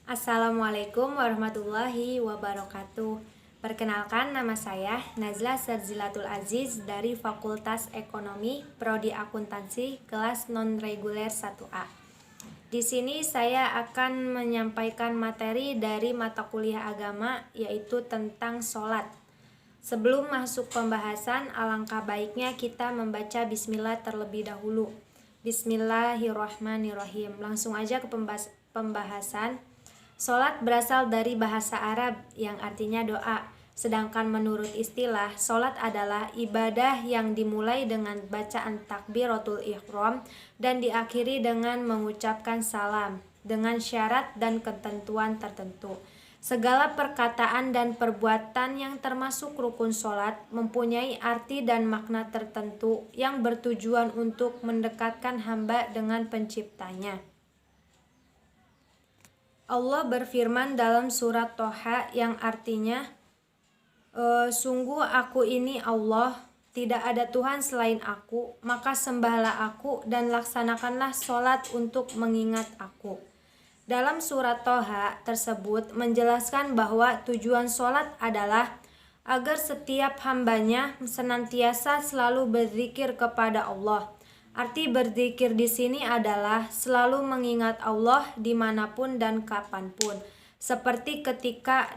Assalamualaikum warahmatullahi wabarakatuh. Perkenalkan, nama saya Nazla Serzilatul Aziz dari Fakultas Ekonomi, Prodi Akuntansi, kelas non-reguler 1A. Di sini saya akan menyampaikan materi dari mata kuliah agama, yaitu tentang sholat. Sebelum masuk pembahasan, alangkah baiknya kita membaca bismillah terlebih dahulu. Bismillahirrahmanirrahim. Langsung aja ke pembahasan. Sholat berasal dari bahasa Arab yang artinya doa. Sedangkan menurut istilah, sholat adalah ibadah yang dimulai dengan bacaan takbiratul ihram dan diakhiri dengan mengucapkan salam dengan syarat dan ketentuan tertentu. Segala perkataan dan perbuatan yang termasuk rukun sholat mempunyai arti dan makna tertentu yang bertujuan untuk mendekatkan hamba dengan penciptanya. Allah berfirman dalam surat Toha yang artinya, sungguh aku ini Allah, tidak ada Tuhan selain aku, maka sembahlah aku dan laksanakanlah sholat untuk mengingat aku. Dalam surat Toha tersebut menjelaskan bahwa tujuan sholat adalah agar setiap hambanya senantiasa selalu berzikir kepada Allah. Arti berzikir di sini adalah selalu mengingat Allah dimanapun dan kapanpun. Seperti ketika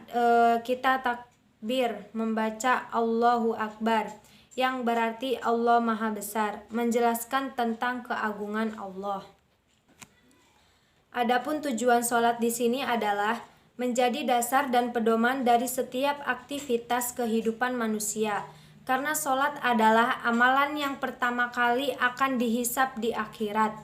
kita takbir membaca Allahu Akbar, yang berarti Allah Maha Besar, menjelaskan tentang keagungan Allah. Adapun tujuan sholat di sini adalah menjadi dasar dan pedoman dari setiap aktivitas kehidupan manusia. Karena sholat adalah amalan yang pertama kali akan dihisab di akhirat.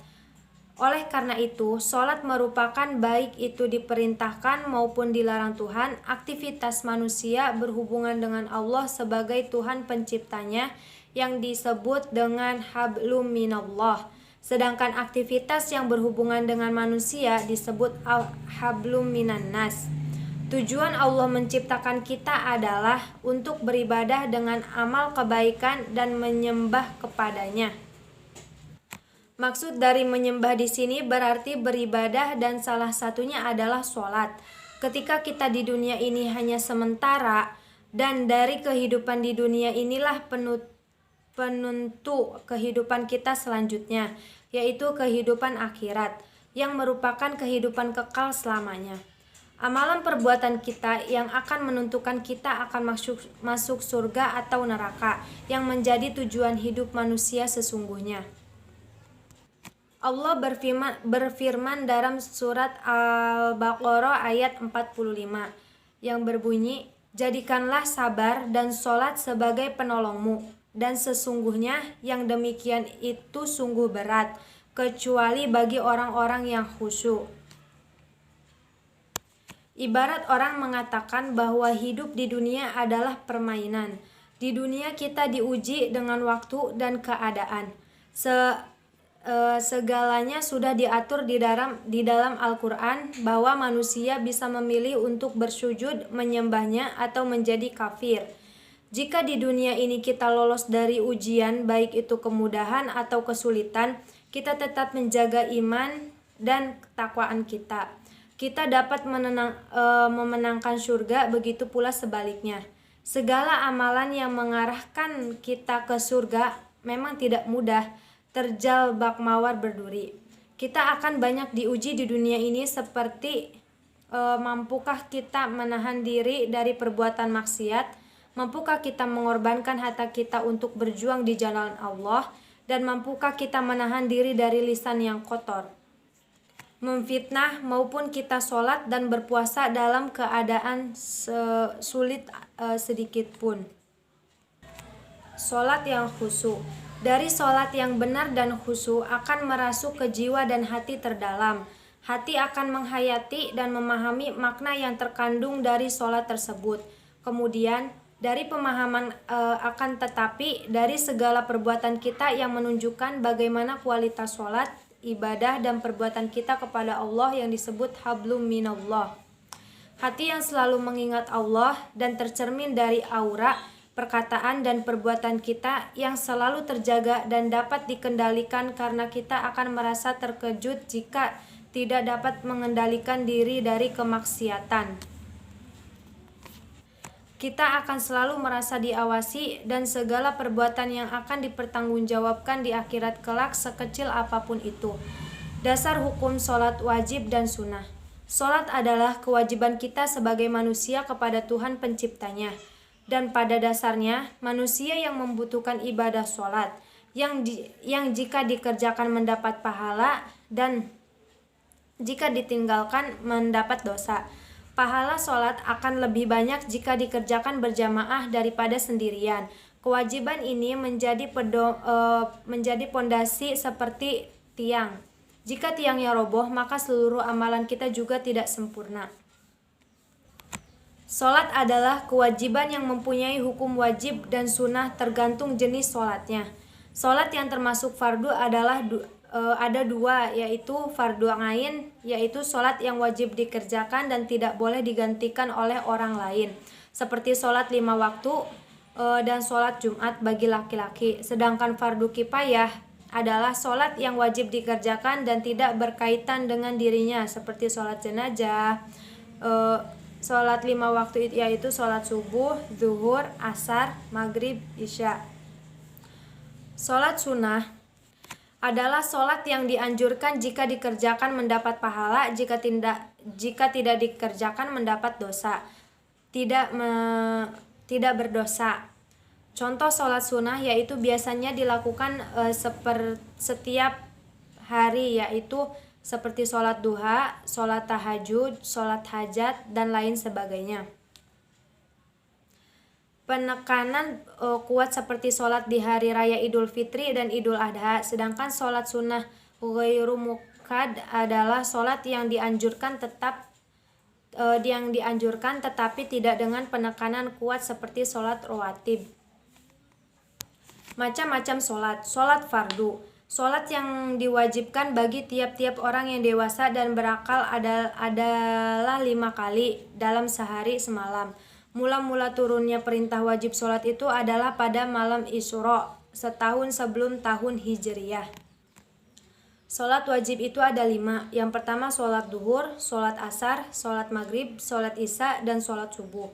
Oleh karena itu, sholat merupakan baik itu diperintahkan maupun dilarang Tuhan, aktivitas manusia berhubungan dengan Allah sebagai Tuhan penciptanya yang disebut dengan hablum minallah. Sedangkan aktivitas yang berhubungan dengan manusia disebut hablum minannas. Tujuan Allah menciptakan kita adalah untuk beribadah dengan amal kebaikan dan menyembah kepadanya. Maksud dari menyembah di sini berarti beribadah dan salah satunya adalah sholat. Ketika kita di dunia ini hanya sementara dan dari kehidupan di dunia inilah penentu kehidupan kita selanjutnya, yaitu kehidupan akhirat yang merupakan kehidupan kekal selamanya. Amalan perbuatan kita yang akan menentukan kita akan masuk surga atau neraka yang menjadi tujuan hidup manusia sesungguhnya. Allah berfirman dalam surat Al-Baqarah ayat 45 yang berbunyi, jadikanlah sabar dan sholat sebagai penolongmu, dan sesungguhnya yang demikian itu sungguh berat, kecuali bagi orang-orang yang khusyuk. Ibarat orang mengatakan bahwa hidup di dunia adalah permainan. Di dunia kita diuji dengan waktu dan keadaan. Segalanya sudah diatur di dalam Al-Quran bahwa manusia bisa memilih untuk bersujud, menyembahnya, atau menjadi kafir. Jika di dunia ini kita lolos dari ujian, baik itu kemudahan atau kesulitan, kita tetap menjaga iman dan ketakwaan kita. Kita dapat memenangkan surga, begitu pula sebaliknya. Segala amalan yang mengarahkan kita ke surga memang tidak mudah, terjal bak mawar berduri. Kita akan banyak diuji di dunia ini seperti mampukah kita menahan diri dari perbuatan maksiat, mampukah kita mengorbankan harta kita untuk berjuang di jalan Allah, dan mampukah kita menahan diri dari lisan yang kotor, memfitnah, maupun kita sholat dan berpuasa dalam keadaan sulit sedikit pun. Sholat yang khusyuk. Dari sholat yang benar dan khusyuk akan merasuk ke jiwa dan hati terdalam. Hati akan menghayati dan memahami makna yang terkandung dari sholat tersebut. Kemudian dari pemahaman akan tetapi dari segala perbuatan kita yang menunjukkan bagaimana kualitas sholat, ibadah dan perbuatan kita kepada Allah yang disebut hablum minallah. Hati yang selalu mengingat Allah dan tercermin dari aura, perkataan dan perbuatan kita yang selalu terjaga dan dapat dikendalikan karena kita akan merasa terkejut jika tidak dapat mengendalikan diri dari kemaksiatan. Kita akan selalu merasa diawasi dan segala perbuatan yang akan dipertanggungjawabkan di akhirat kelak sekecil apapun itu. Dasar hukum sholat wajib dan sunnah. Sholat adalah kewajiban kita sebagai manusia kepada Tuhan penciptanya. Dan pada dasarnya, manusia yang membutuhkan ibadah sholat, yang jika dikerjakan mendapat pahala dan jika ditinggalkan mendapat dosa. Pahala sholat akan lebih banyak jika dikerjakan berjamaah daripada sendirian. Kewajiban ini menjadi pondasi seperti tiang. Jika tiangnya roboh, maka seluruh amalan kita juga tidak sempurna. Sholat adalah kewajiban yang mempunyai hukum wajib dan sunnah tergantung jenis sholatnya. Sholat yang termasuk fardu adalah ada dua, yaitu fardu ain, yaitu sholat yang wajib dikerjakan dan tidak boleh digantikan oleh orang lain, seperti sholat 5 waktu dan sholat Jumat bagi laki-laki. Sedangkan fardu kifayah adalah sholat yang wajib dikerjakan dan tidak berkaitan dengan dirinya, seperti sholat jenazah, sholat 5 waktu yaitu sholat subuh, zuhur, asar, maghrib, isya. Sholat sunnah adalah sholat yang dianjurkan jika dikerjakan mendapat pahala, jika tidak dikerjakan mendapat dosa, tidak berdosa. Contoh sholat sunnah yaitu biasanya dilakukan setiap hari, yaitu seperti sholat duha, sholat tahajud, sholat hajat, dan lain sebagainya. Penekanan kuat seperti sholat di hari raya Idul Fitri dan Idul Adha. Sedangkan sholat sunnah ghairu muqad adalah sholat yang dianjurkan tetapi tidak dengan penekanan kuat seperti sholat rawatib. Macam-macam sholat. Sholat fardu, sholat yang diwajibkan bagi tiap-tiap orang yang dewasa dan berakal adalah 5 kali dalam sehari semalam. Mula-mula turunnya perintah wajib sholat itu adalah pada malam Isra, setahun sebelum tahun Hijriyah. Sholat wajib itu ada 5. Yang pertama sholat duhur, sholat asar, sholat maghrib, sholat isya, dan sholat subuh.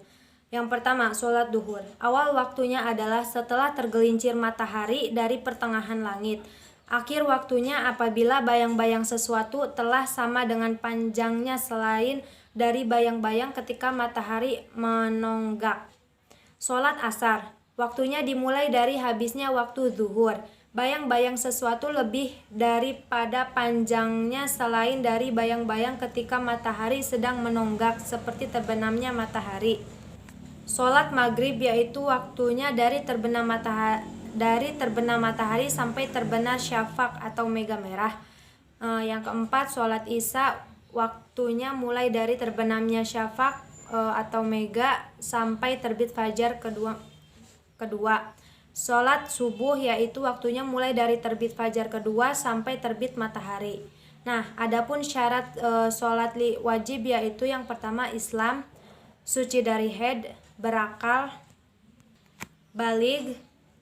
Yang pertama sholat duhur. Awal waktunya adalah setelah tergelincir matahari dari pertengahan langit. Akhir waktunya apabila bayang-bayang sesuatu telah sama dengan panjangnya selain dari bayang-bayang ketika matahari menonggak. Sholat asar. Waktunya dimulai dari habisnya waktu zuhur. Bayang-bayang sesuatu lebih daripada panjangnya selain dari bayang-bayang ketika matahari sedang menonggak seperti terbenamnya matahari. Sholat maghrib yaitu waktunya dari terbenam matahari sampai terbenam syafaq atau mega merah. Yang keempat sholat isya, waktunya mulai dari terbenamnya syafaq atau mega sampai terbit fajar kedua. Sholat subuh yaitu waktunya mulai dari terbit fajar kedua sampai terbit matahari. Nah, adapun syarat sholat wajib yaitu yang pertama Islam, suci dari haid, berakal, baligh,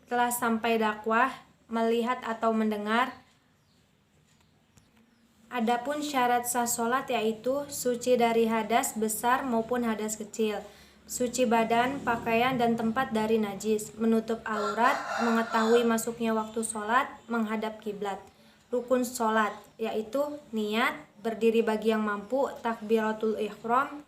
telah sampai dakwah, melihat atau mendengar. Adapun syarat sah sholat yaitu suci dari hadas besar maupun hadas kecil, suci badan, pakaian, dan tempat dari najis, menutup aurat, mengetahui masuknya waktu sholat, menghadap kiblat. Rukun sholat yaitu niat, berdiri bagi yang mampu, takbiratul ihram,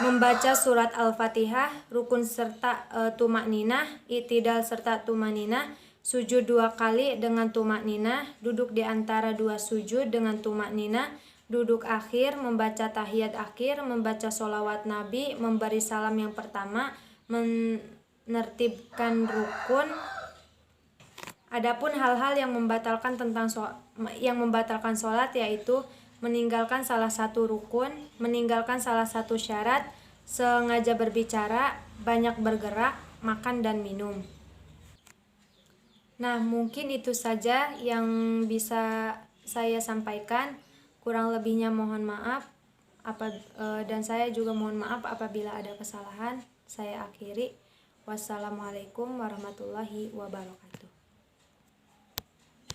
membaca surat Al-Fatihah, rukun serta tumakninah, i'tidal serta tumakninah, sujud 2 kali dengan tumakninah, duduk di antara 2 sujud dengan tumakninah, duduk akhir, membaca tahiyat akhir, membaca sholawat Nabi, memberi salam yang pertama, menertibkan rukun. Adapun hal-hal yang membatalkan sholat yaitu meninggalkan salah satu rukun, meninggalkan salah satu syarat, sengaja berbicara, banyak bergerak, makan dan minum. Nah, mungkin itu saja yang bisa saya sampaikan. Kurang lebihnya mohon maaf. Dan saya juga mohon maaf apabila ada kesalahan. Saya akhiri. Wassalamualaikum warahmatullahi wabarakatuh.